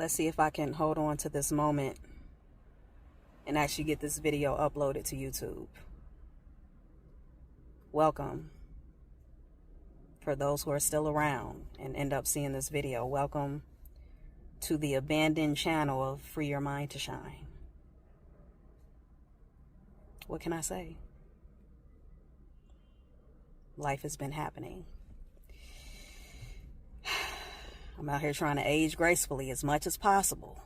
Let's see if I can hold on to this moment and actually get this video uploaded to YouTube. Welcome. For those who are still around and end up seeing this video, welcome to the abandoned channel of Free Your Mind to Shine. What can I say? Life has been happening. I'm out here trying to age gracefully as much as possible.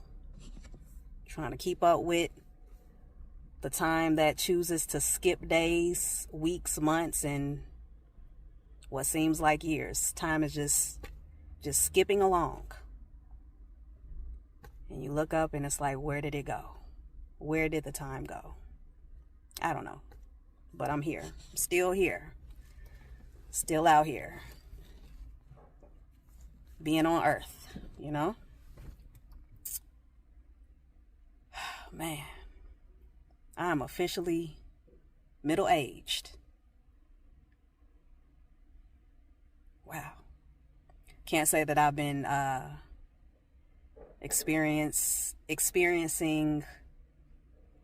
Trying to keep up with the time that chooses to skip days, weeks, months, and what seems like years. Time is just skipping along. And you look up and it's like, where did it go? Where did the time go? I don't know. But I'm here. I'm still here. Still out here. Being on Earth, you know? Man, I'm officially middle-aged. Wow. Can't say that I've been experiencing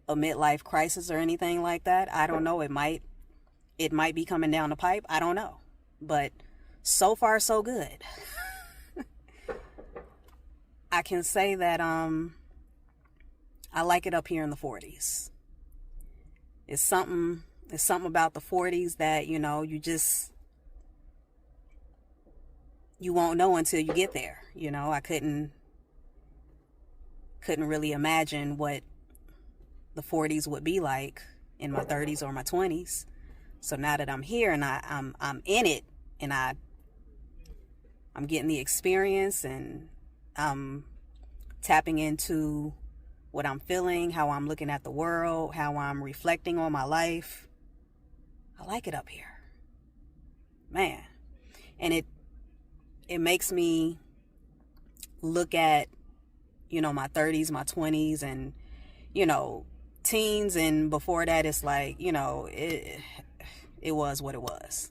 a midlife crisis or anything like that. I don't know. It might be coming down the pipe. I don't know. But so far, so good. I can say that I like it up here in the 40s. It's something about the 40s that, you know, you won't know until you get there. You know, I couldn't really imagine what the 40s would be like in my 30s or my 20s. So now that I'm here and I'm in it, and I'm getting the experience, and I'm tapping into what I'm feeling, how I'm looking at the world, how I'm reflecting on my life. I like it up here, man. And it makes me look at, you know, my 30s, my 20s, and, you know, teens, and before that, it's like, you know, it was what it was.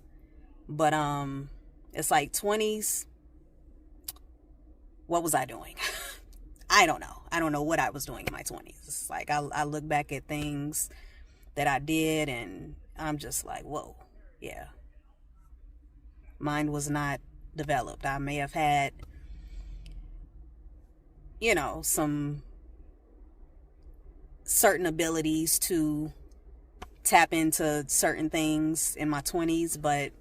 But it's like 20s. What was I doing? I don't know. I don't know what I was doing in my 20s. It's like I look back at things that I did, and I'm just like, whoa, yeah. Mine was not developed. I may have had, you know, some certain abilities to tap into certain things in my 20s, but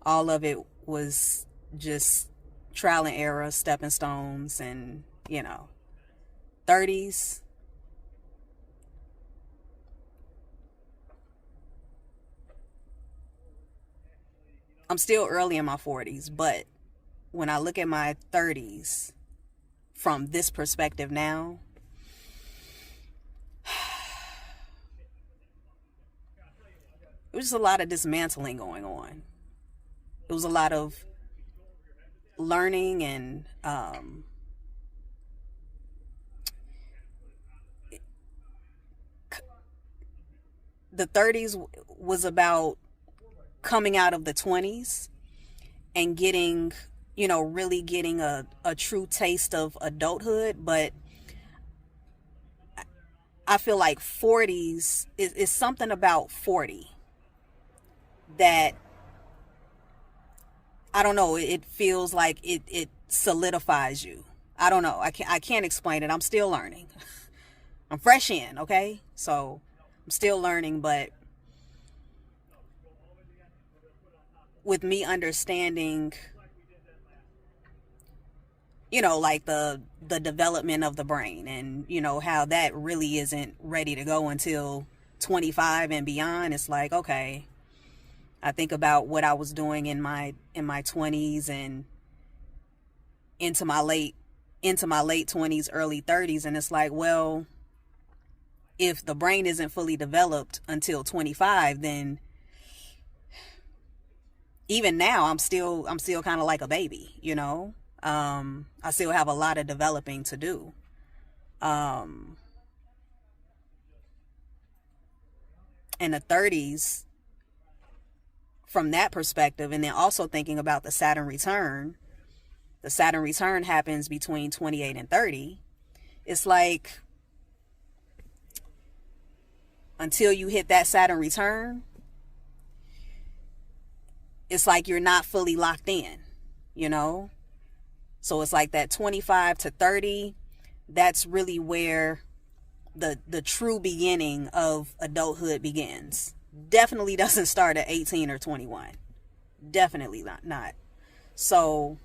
all of it was just trial and error, stepping stones, and, you know, 30s. I'm still early in my 40s, but when I look at my 30s from this perspective now, it was just a lot of dismantling going on. It was a lot of learning, and the 30s was about coming out of the 20s and getting, you know, really getting a true taste of adulthood. But I feel like 40s is something about 40 that, I don't know, it feels like it solidifies you. I don't know. I can't explain it. I'm still learning. I'm fresh in, okay? So I'm still learning, but with me understanding, you know, like the development of the brain, and, you know, how that really isn't ready to go until 25 and beyond. It's like, okay, I think about what I was doing in my 20s and into my late 20s, early 30s, and it's like, well, if the brain isn't fully developed until 25, then even now I'm still kind of like a baby, you know. I still have a lot of developing to do. And the 30s, from that perspective, and then also thinking about the Saturn return, the Saturn return happens between 28 and 30. It's like, until you hit that Saturn return, it's like you're not fully locked in, you know? So it's like that 25 to 30, that's really where the true beginning of adulthood begins. Definitely doesn't start at 18 or 21. Definitely not. So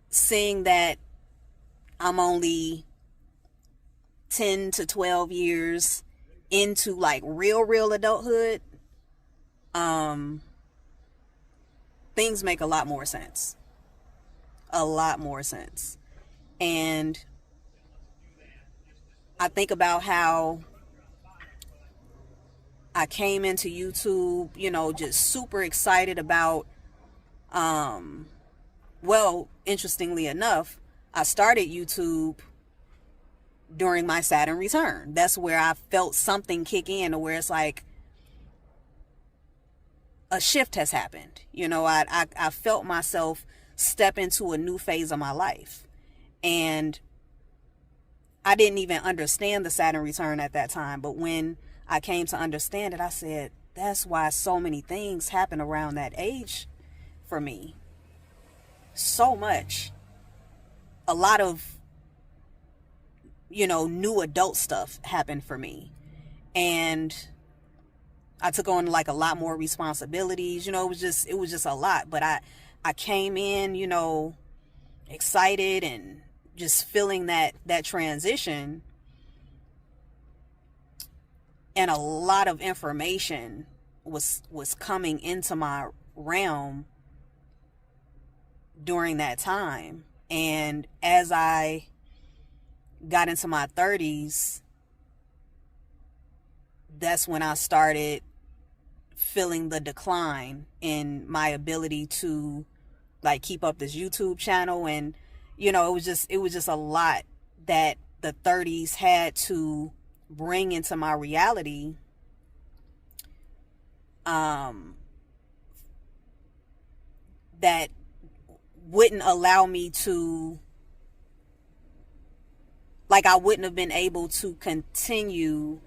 seeing that I'm only 10 to 12 years into like real adulthood, things make a lot more sense. A lot more sense. And I think about how I came into YouTube, you know, just super excited about, well, interestingly enough, I started YouTube during my Saturn return. That's where I felt something kick in, or where it's like a shift has happened. You know, I felt myself step into a new phase of my life. And I didn't even understand the Saturn return at that time. But when I came to understand it, I said, that's why so many things happen around that age for me. So much. A lot of, you know, new adult stuff happened for me. And I took on like a lot more responsibilities. You know, it was just a lot. But I came in, you know, excited and just feeling that transition. And a lot of information was coming into my realm during that time. And as I got into my 30s, that's when I started feeling the decline in my ability to like keep up this YouTube channel. And, you know, it was just a lot that the 30s had to bring into my reality, that wouldn't allow me to, like, I wouldn't have been able to continue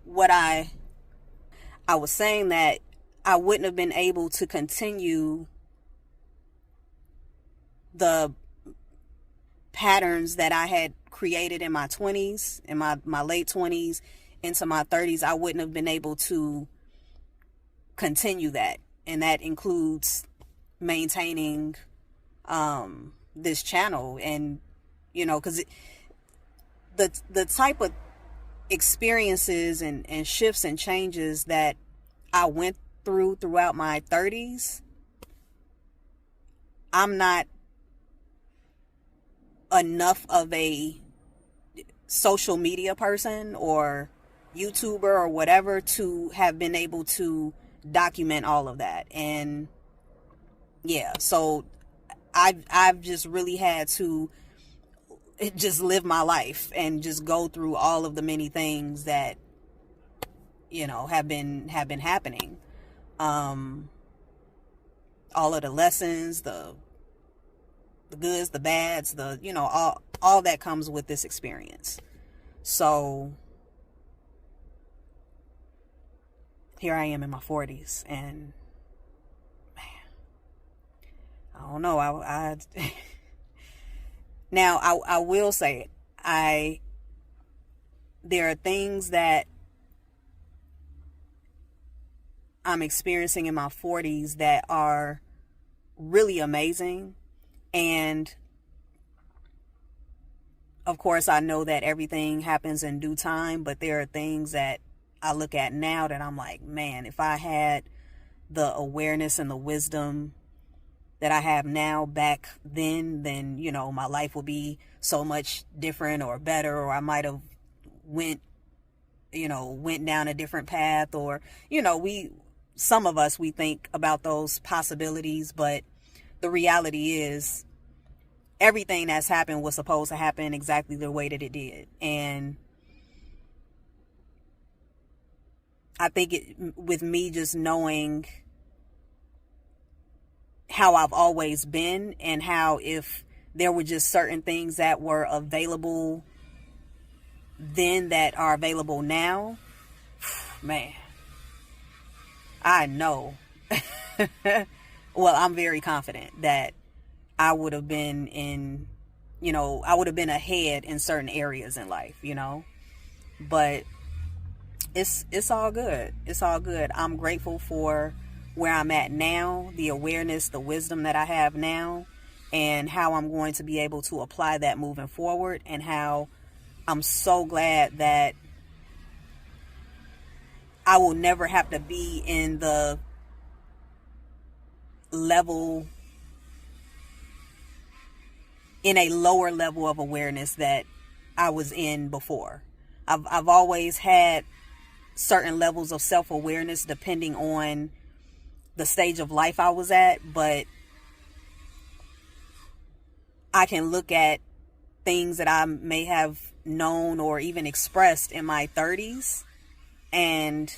what I was saying, that I wouldn't have been able to continue the patterns that I had created in my 20s, in my late 20s into my 30s. I wouldn't have been able to continue that. And that includes maintaining this channel. And, you know, because the type of experiences and shifts and changes that I went throughout my 30s, I'm not enough of a social media person or YouTuber or whatever to have been able to document all of that. And yeah, so I've just really had to just live my life and just go through all of the many things that, you know, have been happening. All of the lessons, the goods, the bads, the, you know, all that comes with this experience. So here I am in my 40s, and man, I don't know. I now I will say it. There are things that I'm experiencing in my 40s that are really amazing. And of course, I know that everything happens in due time, but there are things that I look at now that I'm like, man, if I had the awareness and the wisdom that I have now back then, you know, my life would be so much different or better, or I might have went down a different path, or, you know, some of us, we think about those possibilities, but the reality is everything that's happened was supposed to happen exactly the way that it did. And I think with me just knowing how I've always been, and how if there were just certain things that were available then that are available now, man, I know. Well, I'm very confident that I would have been I would have been ahead in certain areas in life, but it's all good. It's all good. I'm grateful for where I'm at now, the awareness, the wisdom that I have now, and how I'm going to be able to apply that moving forward, and how I'm so glad that I will never have to be in the level, in a lower level of awareness that I was in before. I've always had certain levels of self-awareness depending on the stage of life I was at, but I can look at things that I may have known or even expressed in my 30s, and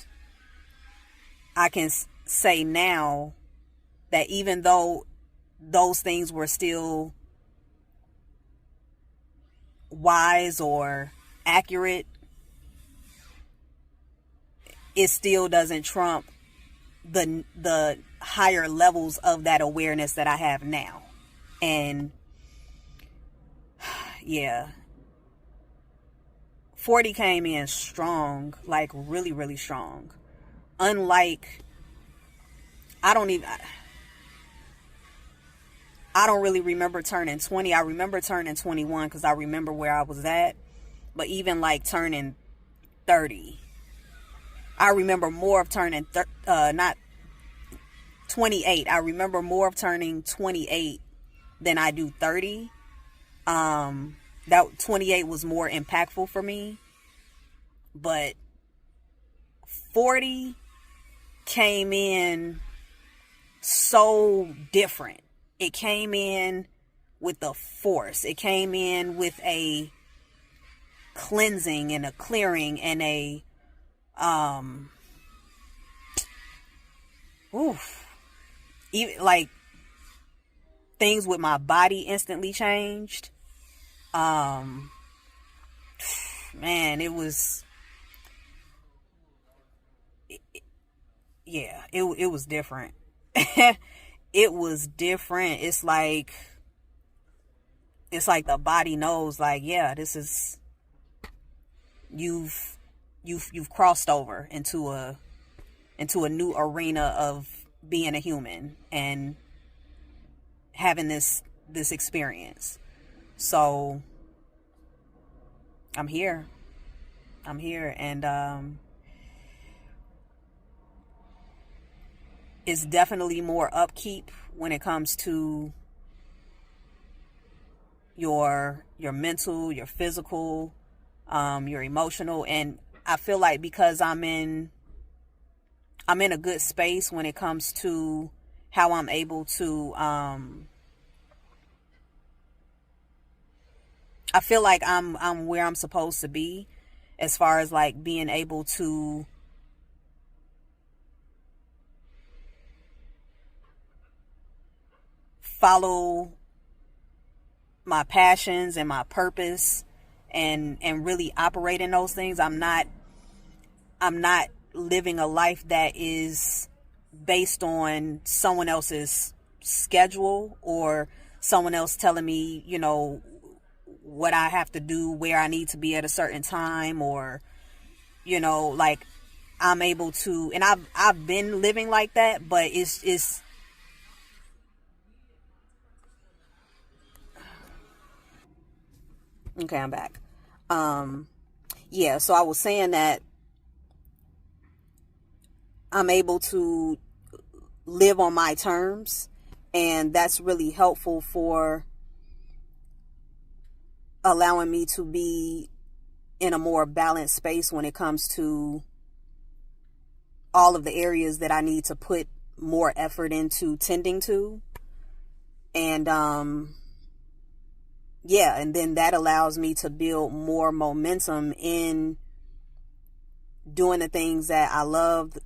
I can say now that even though those things were still wise or accurate, it still doesn't trump the higher levels of that awareness that I have now. And yeah, 40 came in strong, like really, really strong. Unlike, I don't really remember turning 20. I remember turning 21 because I remember where I was at. But even like turning 30, I remember more of turning, not 28. I remember more of turning 28 than I do 30. That 28 was more impactful for me. But 40 came in so different. It came in with a force. It came in with a cleansing and a clearing and a even like things with my body instantly changed. Man, it was it was different. It was different. It's like the body knows, like, yeah, this is, you've crossed over into a new arena of being a human and having this experience. So I'm here, and it's definitely more upkeep when it comes to your mental, your physical, your emotional. And I feel like because I'm in a good space when it comes to how I'm able to, I feel like I'm where I'm supposed to be, as far as like being able to follow my passions and my purpose and really operate in those things. I'm not living a life that is based on someone else's schedule or someone else telling me, what I have to do, where I need to be at a certain time, or, like I'm able to, and I've been living like that, but it's okay, I'm back. So I was saying that I'm able to live on my terms, and that's really helpful for allowing me to be in a more balanced space when it comes to all of the areas that I need to put more effort into tending to. And and then that allows me to build more momentum in doing the things that I love,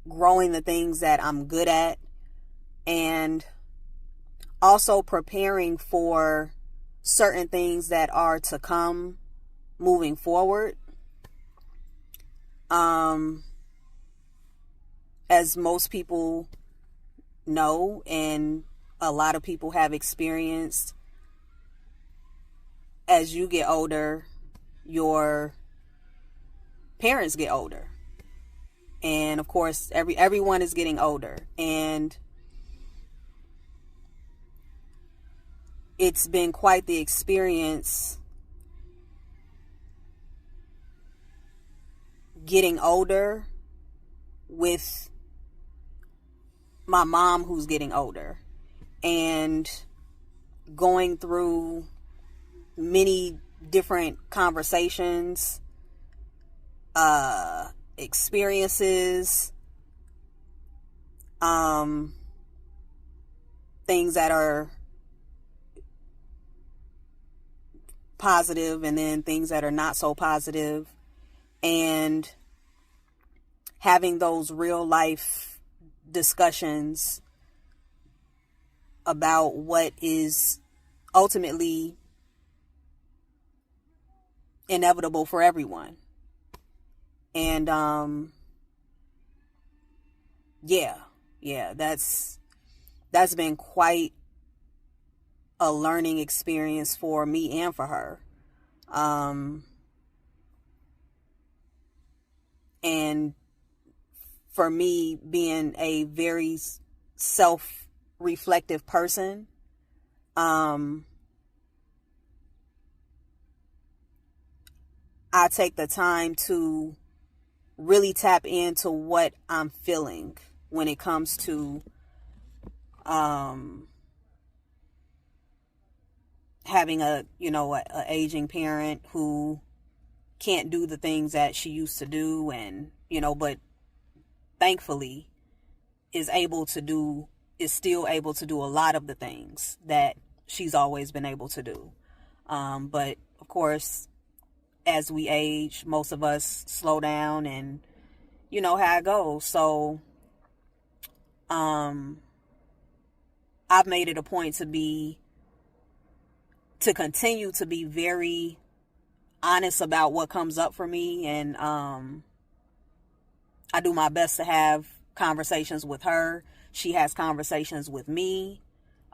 growing the things that I'm good at, and also preparing for certain things that are to come moving forward. As most people know, and a lot of people have experienced, as you get older, your parents get older. And of course, everyone is getting older. And it's been quite the experience getting older with my mom, who's getting older, and going through many different conversations, experiences, things that are positive and then things that are not so positive, and having those real life discussions about what is ultimately inevitable for everyone. And that's been quite a learning experience for me and for her. And for me, being a very self-reflective person, I take the time to really tap into what I'm feeling when it comes to having a aging parent who can't do the things that she used to do, and but thankfully is still able to do a lot of the things that she's always been able to do. But of course, as we age, most of us slow down, and you know how it goes. So I've made it a point to continue to be very honest about what comes up for me, and I do my best to have conversations with her. She has conversations with me.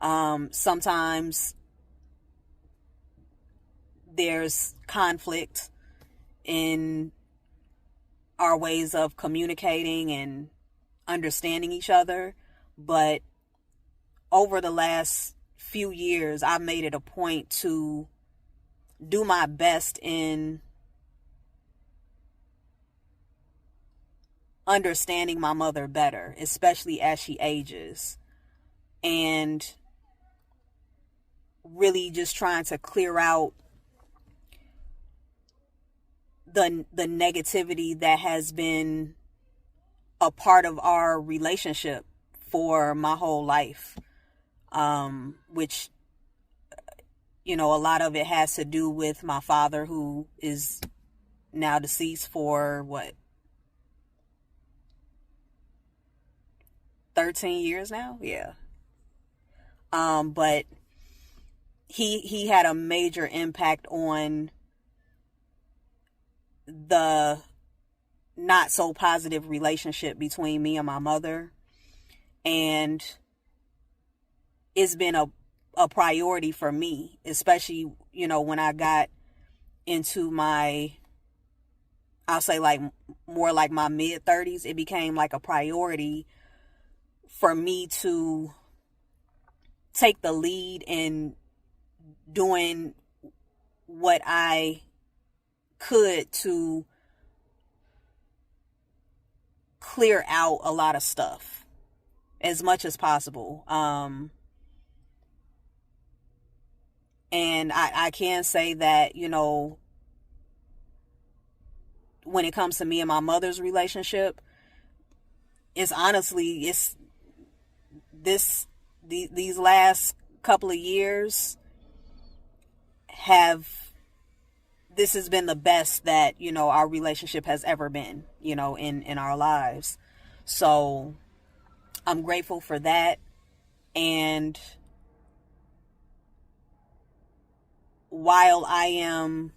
Sometimes there's conflict in our ways of communicating and understanding each other, but over the last few years, I've made it a point to do my best in understanding my mother better, especially as she ages, and really just trying to clear out the negativity that has been a part of our relationship for my whole life, which a lot of it has to do with my father, who is now deceased for 13 years now. Yeah. But he had a major impact on the not so positive relationship between me and my mother. And it's been a priority for me, especially, when I got into I'll say more like my mid 30s, it became like a priority for me to take the lead in doing what I could to clear out a lot of stuff as much as possible. And I can say that, when it comes to me and my mother's relationship, these last couple of years this has been the best that, our relationship has ever been, in our lives. So I'm grateful for that. And while I am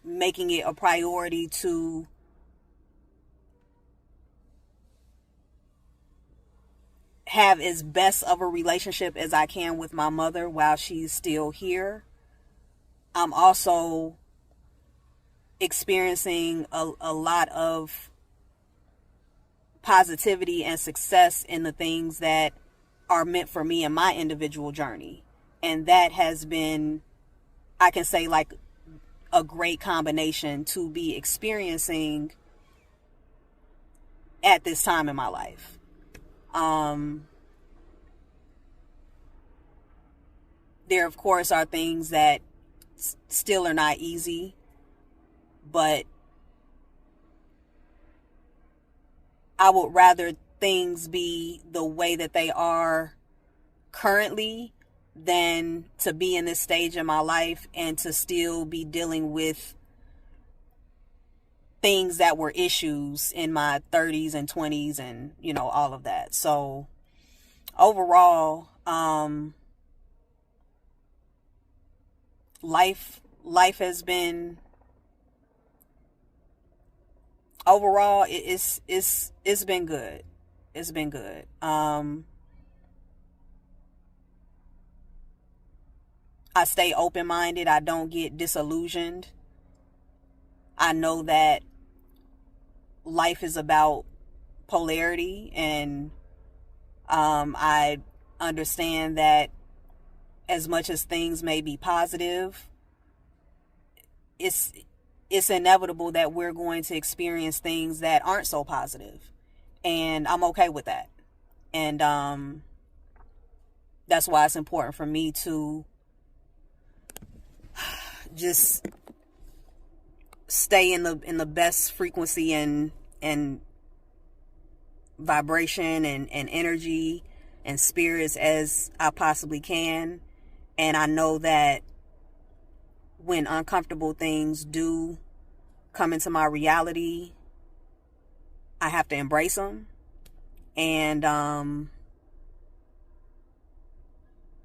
making it a priority to have as best of a relationship as I can with my mother while she's still here, I'm also experiencing a lot of positivity and success in the things that are meant for me in my individual journey. And that has been, I can say, like a great combination to be experiencing at this time in my life. There, of course, are things that still are not easy, but I would rather things be the way that they are currently than to be in this stage in my life and to still be dealing with things that were issues in my 30s and 20s and, you know, all of that. So overall, life has been, overall, it's been good. It's been good. I stay open-minded. I don't get disillusioned. I know that life is about polarity, and I understand that as much as things may be positive, it's inevitable that we're going to experience things that aren't so positive, and I'm okay with that. And that's why it's important for me to just stay in the best frequency and vibration and energy and spirits as I possibly can. And I know that when uncomfortable things do come into my reality, I have to embrace them and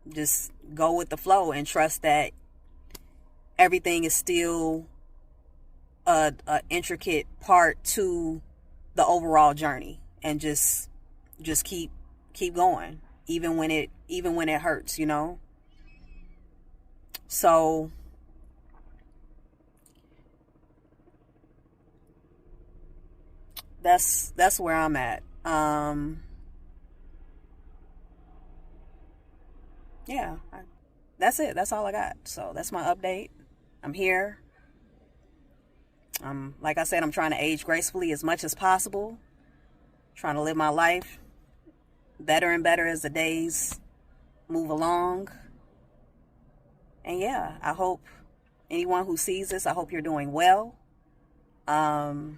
just go with the flow and trust that everything is still a intricate part to the overall journey, and just keep going, even when it hurts, you know. So that's where I'm at. Yeah, that's it. That's all I got. So that's my update. I'm here. Like I said, I'm trying to age gracefully as much as possible. Trying to live my life better and better as the days move along. And yeah, I hope anyone who sees this, I hope you're doing well. Feel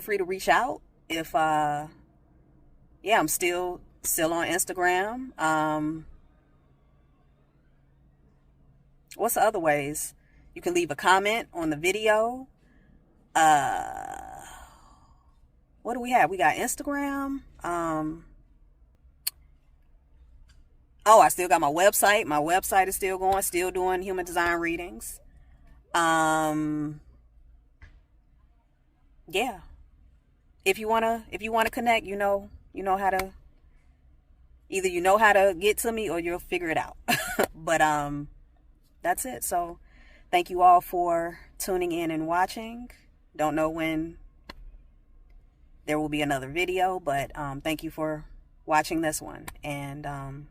free to reach out if I'm still on Instagram. What's the other ways? You can leave a comment on the video. What do we have? We got Instagram. I still got my website. My website is still going, still doing human design readings. Yeah. If you wanna connect, you know how to, either you know how to get to me or you'll figure it out. But that's it. So thank you all for tuning in and watching. Don't know when there will be another video, but thank you for watching this one, and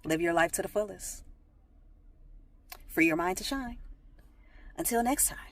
live your life to the fullest. Free your mind to shine. Until next time.